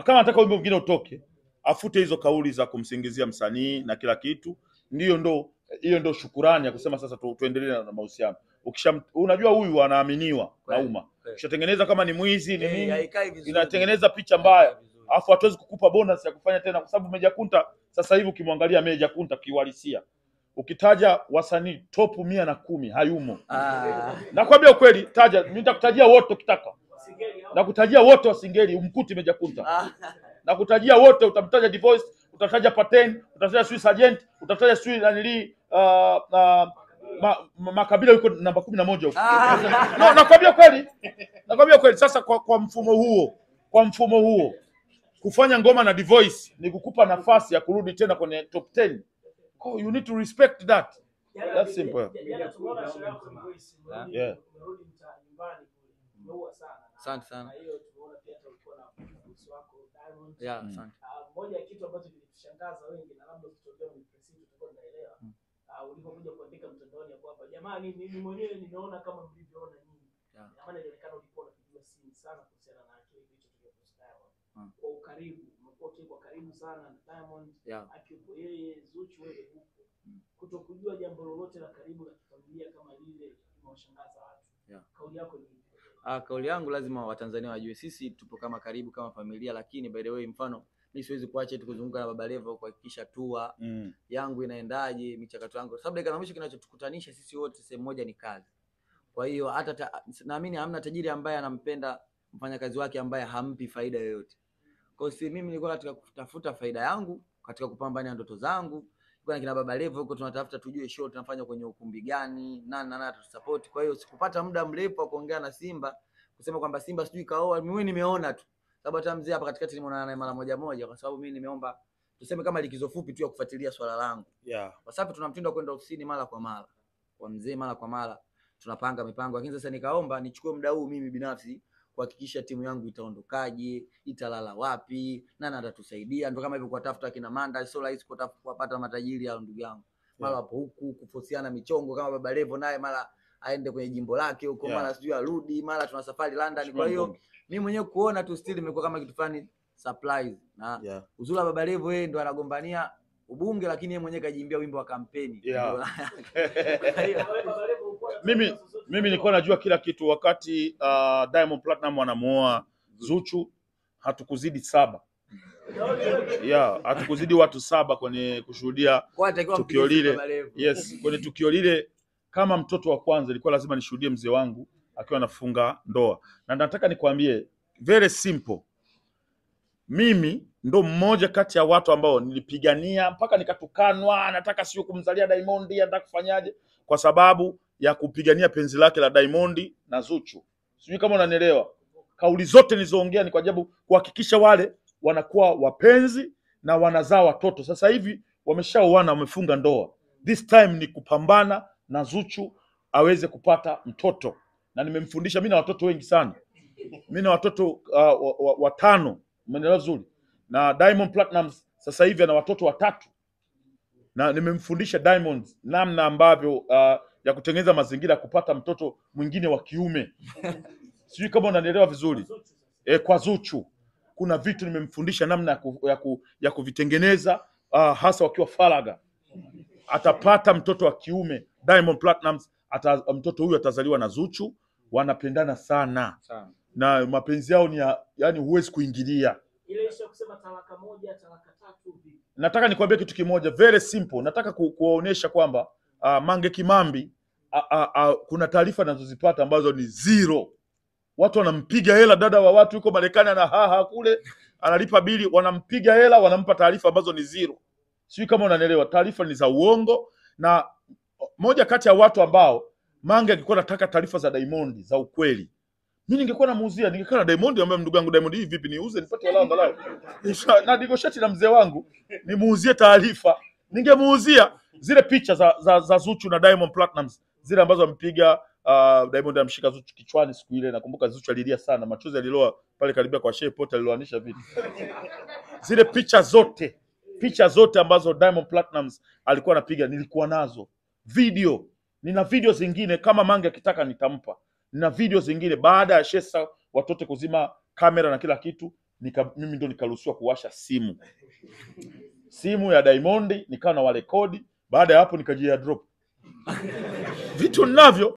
Kama anataka wimbo mwingine utoke, afute hizo kauli za kumsingizia msanii na kila kitu. Hiyo ndo shukurani ya kusema sasa tuendelee na mahusiano. Unajua huyu anaaminiwa na umma. Ukishatengeneza kama ni mwizi ni nini, inatengeneza picha mbaya. Alafu hatuwezi kukupa bonus ya kufanya tena, kwa sababu Meja Kunta sasa hivi ukimwangalia Meja Kunta kiuhalisia, ukitaja wasanii top 110 hayumo. Nakwambia ukweli, mimi nitakutajia wote ukitaka. Nakutajia wote wa Singeli umkuti Meja Kunta. Nakutajia wote, utamtaja Divoice, utataja Paten, utataja Sui Sergeant, utataja Sui nanili Makabila yuko namba 11 huko. No, nakwambia kweli. Sasa kwa mfumo huo kufanya ngoma na Divoice ni kukupa nafasi ya kurudi tena kwenye top 10. Oh, you need to respect that. That's simple. Yeah. Asante sana. Yeah, asante. Moja ya kitu ambacho kilitushangaza wengi na labda ukitokea ni presi tutakuwa tunaelewa. Ulipokuja kuandika mtandaoni hapo hapa, jamani mimi mwenyewe nimeona kama mlivyoona nyinyi. Jamani inaonekana ulikuwa unapigwa simu sana kuhusiana na kile kilichotokea kwa Diamond. Kwa ukaribu, umekuwa kwa karibu sana na Diamond, akiwepo yeye, Zuchu wewe huko. Kutokujua jambo lolote la karibu la kifamilia kama lile imewashangaza watu. Kauli yako ni ipi? Kauli yangu lazima Watanzania wajue sisi tupo kama karibu kama familia, lakini by the way mfano mimi siwezi kuacha eti kuzunguka na Baba Levo kuhakikisha tour yangu inaendaje, michakato yangu. Sababu dakika mwisho kinachotukutanisha sisi wote sehemu moja ni kazi. Kwa hiyo hata naamini hamna tajiri ambaye anampenda mfanyakazi wake ambaye hampi faida yoyote. Kwa hiyo mimi nilikuwa katika kutafuta faida yangu, katika kupambania ndoto zangu. Kwa kina Baba Levo huko tunatafuta tujue show tunafanya kwenye ukumbi gani, nani atatusupport. Kwa hiyo sikupata muda mrefu wa kuongea na Simba kusema kwamba Simba sijui kaoa, mimi nimeona tu. Sababu hata mzee hapa katikati nimeona naye mara moja kwa sababu mimi nimeomba tuseme kama likizo fupi tu ya kufuatilia swala langu. Kwa sababu tuna mtindo kwenda ofisini mara kwa mara. Kwa mzee mara kwa mara tunapanga mipango, lakini sasa nikaomba nichukue muda huu mimi binafsi kuhakikisha timu yangu itaondokaje, italala wapi, nani atatusaidia. Ndio kama hivyo kuwatafuta kina Manda, sio rahisi kupata matajiri hao ndugu yangu. Mara hapo huku kufosiana michongo kama Baba Levo naye mara aende kwenye jimbo lake huko, mara sijui arudi, mara tuna safari London. Kwa hiyo mimi mwenyewe kuona tu still imekuwa kama kitu fulani surprise. Na uzuri wa Baba Levo yeye ndo anagombania ubunge, lakini yeye mwenyewe kajiimbia wimbo wa kampeni. Mimi nilikuwa najua kila kitu wakati Diamond Platinum anamuoa Zuchu, hatukuzidi 7. Hatukuzidi watu 7 kwenye kushuhudia tukio lile. Yes, kwenye tukio lile kama mtoto wa kwanza ilikuwa lazima nishuhudie mzee wangu akiwa anafunga ndoa. Na nataka nikwambie very simple. Mimi ndo mmoja kati ya watu ambao nilipigania mpaka nikatukanwa, nataka sio kumzalia Diamond, nataka kufanyaje, kwa sababu ya kupigania penzi lake la Diamond na Zuchu. Sijui kama unanielewa. Kauli zote nilizoongea ni kwa sababu kuhakikisha wale wanakuwa wapenzi na wanazaa watoto. Sasa hivi wameshaoana, wamefunga ndoa. This time ni kupambana na Zuchu aweze kupata mtoto. Na nimemfundisha, mimi na watoto wengi sana. Mimi na watoto 5. Umeelewa vizuri? Na Diamond Platinum sasa hivi ana watoto 3. Na nimemfundisha Diamond namna ambavyo ya kutengeneza mazingira kupata mtoto mwingine wa kiume. Sijui kama unanielewa vizuri. Kwa Zuchu kuna vitu nimemfundisha namna ya kuvitengeneza, hasa wakiwa faraga. Atapata mtoto wa kiume. Diamond Platinum mtoto huyu atazaliwa na Zuchu, wanapendana sana. Na mapenzi yao ni yani huwezi kuingilia. Ile isha kusema talaka moja, talaka 3 vipi? Nataka nikwambie kitu kimoja very simple. Nataka kuwaonesha kwamba Mange Kimambi kuna taarifa ninazozipata ambazo ni 0. Watu wanampiga hela, dada wa watu yuko Marekani ana kule analipa bili, wanampiga hela, wanampa taarifa ambazo ni 0. Sijui kama unanielewa, taarifa ni za uongo. Na moja kati ya watu ambao Mange alikuwa anataka taarifa za Diamond za ukweli, mimi ningekuwa namuuzia, ningekaa na Diamond ambaye ndugu yangu Diamond, hivi vipi niuze nipate hela angalau na negotiate na mzee wangu nimuuzie taarifa, ningemuuzia zile picha za Zuchu na Diamond Platinum, zile ambazo ampiga Diamond amshika Zuchu kichwani siku ile. Nakumbuka Zuchu alilia sana, machozi aliloa pale karibia kwa Shehe Pote, aliloanisha vitu. Zile picha zote ambazo Diamond Platinum alikuwa anapiga nilikuwa nazo video. Nina video zingine, kama Mange akitaka nitampa. Nina video zingine baada ya Shesa watoto kuzima kamera na kila kitu. mimi ndo nikaruhusiwa kuwasha simu ya Diamond, nikawa na warekodi. Baada ya hapo nikajia drop vitu ninavyo